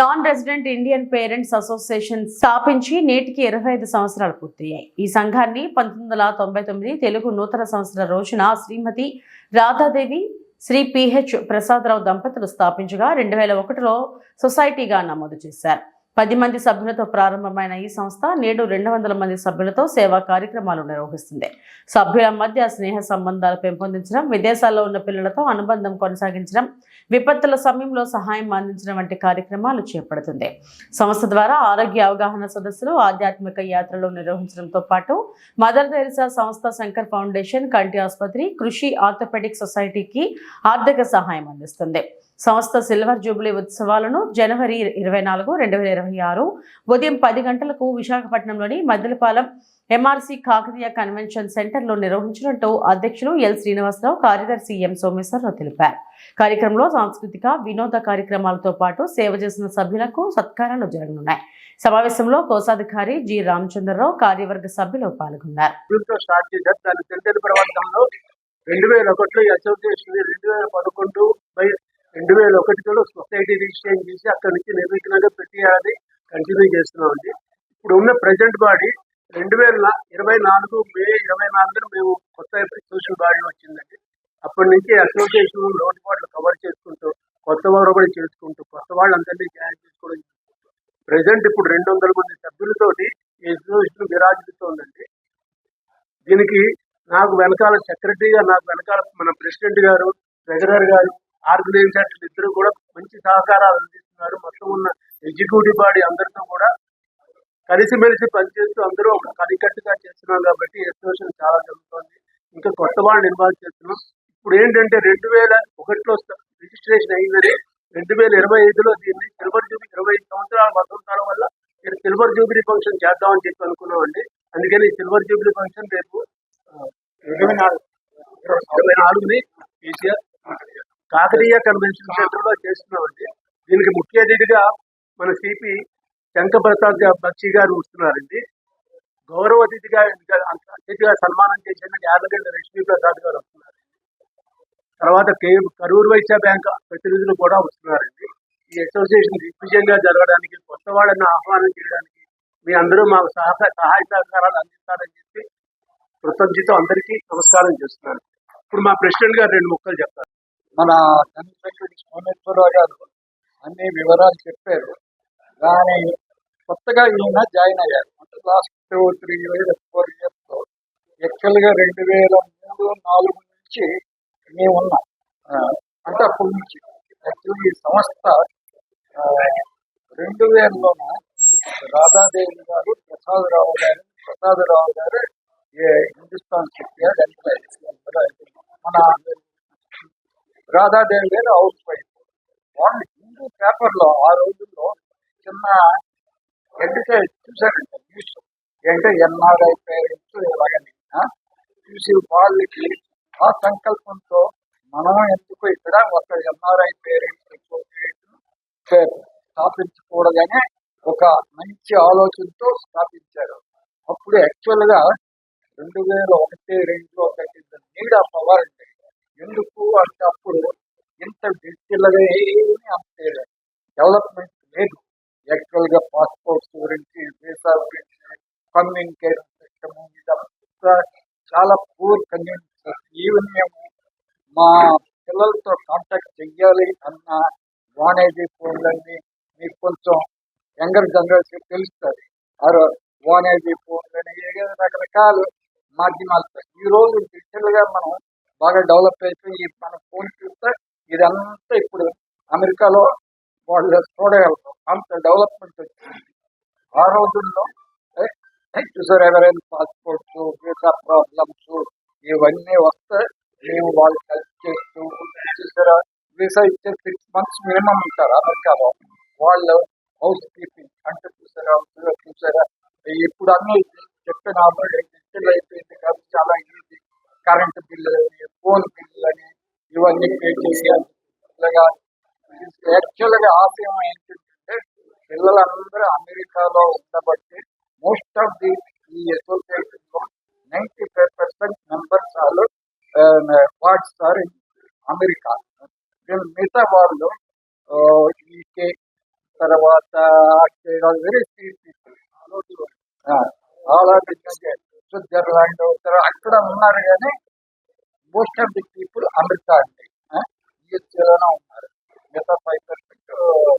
Non resident Indian parents association స్థాపించి నేటికి 25 సంవత్సరాలు పూర్తయ్యాయి. ఈ సంఘాన్ని 1999 తెలుగు నూతన సంవత్సర రోజున శ్రీమతి రాధాదేవి, శ్రీ పిహెచ్ ప్రసాదరావు దంపతులు స్థాపించగా 2001లో సొసైటీగా నమోదు చేశారు. 10 మంది సభ్యులతో ప్రారంభమైన ఈ సంస్థ నేడు 200 మంది సభ్యులతో సేవా కార్యక్రమాలు నిర్వహిస్తుంది. సభ్యుల మధ్య స్నేహ సంబంధాలు పెంపొందించడం, విదేశాల్లో ఉన్న పిల్లలతో అనుబంధం కొనసాగించడం, విపత్తుల సమయంలో సహాయం అందించడం వంటి కార్యక్రమాలు చేపడుతుంది. సంస్థ ద్వారా ఆరోగ్య అవగాహన సదస్సులు, ఆధ్యాత్మిక యాత్రలు నిర్వహించడంతో పాటు మదర్ తెరిసా సంస్థ, శంకర్ ఫౌండేషన్, కంటి ఆసుపత్రి, కృషి ఆర్థోపెడిక్ సొసైటీకి ఆర్థిక సహాయం అందిస్తుంది. సంస్థ సిల్వర్ జూబ్లీ ఉత్సవాలను జనవరి 24, 2026 ఉదయం 10 గంటలకు విశాఖపట్నంలోని మద్దెలపాలెం ఎంఆర్సీ కాకతీయ కన్వెన్షన్ సెంటర్లో నిర్వహించినట్టు అధ్యక్షులు ఎల్ శ్రీనివాసరావు, కార్యదర్శి ఎం సోమేశ్వరరావు తెలిపారు. కార్యక్రమంలో సాంస్కృతిక, వినోద కార్యక్రమాలతో పాటు సేవ చేసిన సభ్యులకు సత్కారాలు జరగనున్నాయి. సమావేశంలో కోశాధికారి జి రామచంద్రరావు, కార్యవర్గ సభ్యులు పాల్గొన్నారు. 2011లో సొసైటీ రిజిస్ట్రేషన్ చేసి అక్కడి నుంచి నిర్విఘ్నంగా ప్రతి ఏడాది కంటిన్యూ చేస్తున్నామండి. ఇప్పుడు ఉన్న ప్రజెంట్ బాడీ 2024 మే 24న మేము కొత్త సోషల్ బాడీ వచ్చిందండి. అప్పటి నుంచి అసోసియేషన్ లోటుపాట్లు కవర్ చేసుకుంటూ, కొత్త ఒరబడి చేసుకుంటూ, కొత్త వాళ్ళందరినీ జాయిన్ చేసుకోవడం. ప్రజెంట్ ఇప్పుడు 200 మంది సభ్యులతోటి ఈ అసోసియేషన్ విరాజిల్లుతోందండి. దీనికి నాకు వెనకాల సెక్రటరీగా, నాకు వెనకాల మన ప్రెసిడెంట్ గారు, ట్రెజరర్ గారు, ఆర్గనైజర్లు ఇద్దరు కూడా మంచి సహకారాలు అందిస్తున్నారు. మొత్తం ఉన్న ఎగ్జిక్యూటివ్ బాడీ అందరితో కూడా కలిసిమెలిసి పనిచేస్తూ అందరూ ఒక కలికట్టుగా చేస్తున్నాం కాబట్టి అసోసియేషన్ చాలా జరుగుతుంది. ఇంకా కొత్త వాళ్ళని ఇన్వాల్వ్ చేస్తున్నాం. ఇప్పుడు ఏంటంటే 2001లో రిజిస్ట్రేషన్ అయిందని 2025లో దీన్ని సిల్వర్ జూబిలీ 25 సంవత్సరాల వసంతాల వల్ల సిల్వర్ జూబిలీ ఫంక్షన్ చేద్దామని చెప్పి అనుకున్నామండి. అందుకని సిల్వర్ జూబిలీ ఫంక్షన్ రేపు 24ని కాకతీయ కన్వెన్షన్ సెంటర్ లో చేస్తున్నామండి. దీనికి ముఖ్య అతిథిగా మన సిపి శంకర్ ప్రసాద్ బక్షి గారు వస్తున్నారండి. గౌరవ అతిథిగా సన్మానం చేసిన యార్లగడ్డ లక్ష్మీ ప్రసాద్ గారు వస్తున్నారు. తర్వాత కరూర్ వైశ్య బ్యాంక్ ప్రతినిధులు కూడా వస్తున్నారండి. ఈ అసోసియేషన్ దిగ్విజయంగా జరగడానికి, కొత్త వాళ్ళని ఆహ్వానం చేయడానికి మీ అందరూ మాకు సహాయ సహకారాలు అందిస్తారని చెప్పి కృతజ్ఞతతో అందరికీ నమస్కారం చేస్తున్నాను. ఇప్పుడు మా ప్రెసిడెంట్ గారు 2 ముక్కలు చెప్తారు. మన కన్వెన్షన్ సోమేశ్వరరావు గారు అన్ని వివరాలు చెప్పారు. కానీ కొత్తగా ఈయన జాయిన్ అయ్యారు. అంటే లాస్ట్ 3 years 4 yearsలో యాక్చువల్గా 2003-4 నుంచి మేము ఉన్నాం. అంటే అప్పటి నుంచి యాక్చువల్గా ఈ సంస్థ 2000లోన రాధాదేవి గారు, ప్రసాదరావు గారు హిందుస్థాన్ షిప్యార్డ్ ఎంప్లాయీస్. మన రాధాదేవి గారు హౌస్ వైఫ్. వాళ్ళు హిందూ పేపర్లో ఆ రోజుల్లో చిన్న అడ్వర్టైజ్ చూశారంట, న్యూస్ అంటే ఎన్ఆర్ఐ పేరెంట్స్ ఇలాగని చూసి వాళ్ళకి ఆ సంకల్పంతో మనం ఎందుకు ఇక్కడ ఒక ఎన్ఆర్ఐ పేరెంట్స్ అసోసియేషన్ స్థాపించకూడదనే ఒక మంచి ఆలోచనతో స్థాపించారు. అప్పుడు యాక్చువల్గా 2001-2లో నీడ్ ఆఫ్ పవర్ అంటే ఎందుకు అంటే అప్పుడు ఇంత డిజిటల్గా ఏమీ అంతే డెవలప్మెంట్ లేదు. యాక్చువల్గా పాస్పోర్ట్స్ గురించి, వీసా గురించి, కమ్యూనికేషన్ సిస్టమ్ ఇదంతా చాలా పూర్ కన్వీనియన్స్. ఈవెన్ మేము మా పిల్లలతో కాంటాక్ట్ చెయ్యాలి అన్న వానేజీ ఫోన్లన్నీ మీకు కొంచెం యంగర్ జనరేషన్ తెలుస్తుంది. వానేజీ ఫోన్లని రకరకాల మాధ్యమాలతో ఈరోజు డిజిటల్గా మనం బాగా డెవలప్ అయిపోయి మన ఫోన్ చూస్తే ఇదంతా ఇప్పుడు అమెరికాలో వాళ్ళు చూడగలుగుతాం. అంత డెవలప్మెంట్ వచ్చింది. ఆ రోజుల్లో చూసారు, ఎవరైనా పాస్పోర్ట్స్, వీసా ప్రాబ్లమ్స్ ఇవన్నీ వస్తే మేము వాళ్ళు హెల్ప్ చేస్తూ చూసారా. వీసా ఇచ్చే 6 months మినిమం ఉంటారు అమెరికాలో. వాళ్ళు హౌస్ కీపింగ్ అంటే చూసారా ఇప్పుడు అన్ని చెప్పిన డిజిటల్ అయిపోయింది కాబట్టి చాలా ఈజీ. కరెంటు బిల్లులని, ఫోన్ బిల్లులని ఇవన్నీ పే చేయాలి. యాక్చువల్గా ఆశయం ఏంటంటే పిల్లలందరూ అమెరికాలో ఉండబట్టి మోస్ట్ ఆఫ్ ఈ అసోసియేషన్లో 95% మెంబర్స్ వాళ్ళు వార్డ్స్ ఆర్ అమెరికా. మిగతా వాళ్ళు యూకే, తర్వాత తర్వాత very sweet people, all are Switzerland అక్కడ ఉన్నారు, కానీ most of the people America అండి, యుఎస్ఏలోనే ఉన్నారు. మిగతా 5%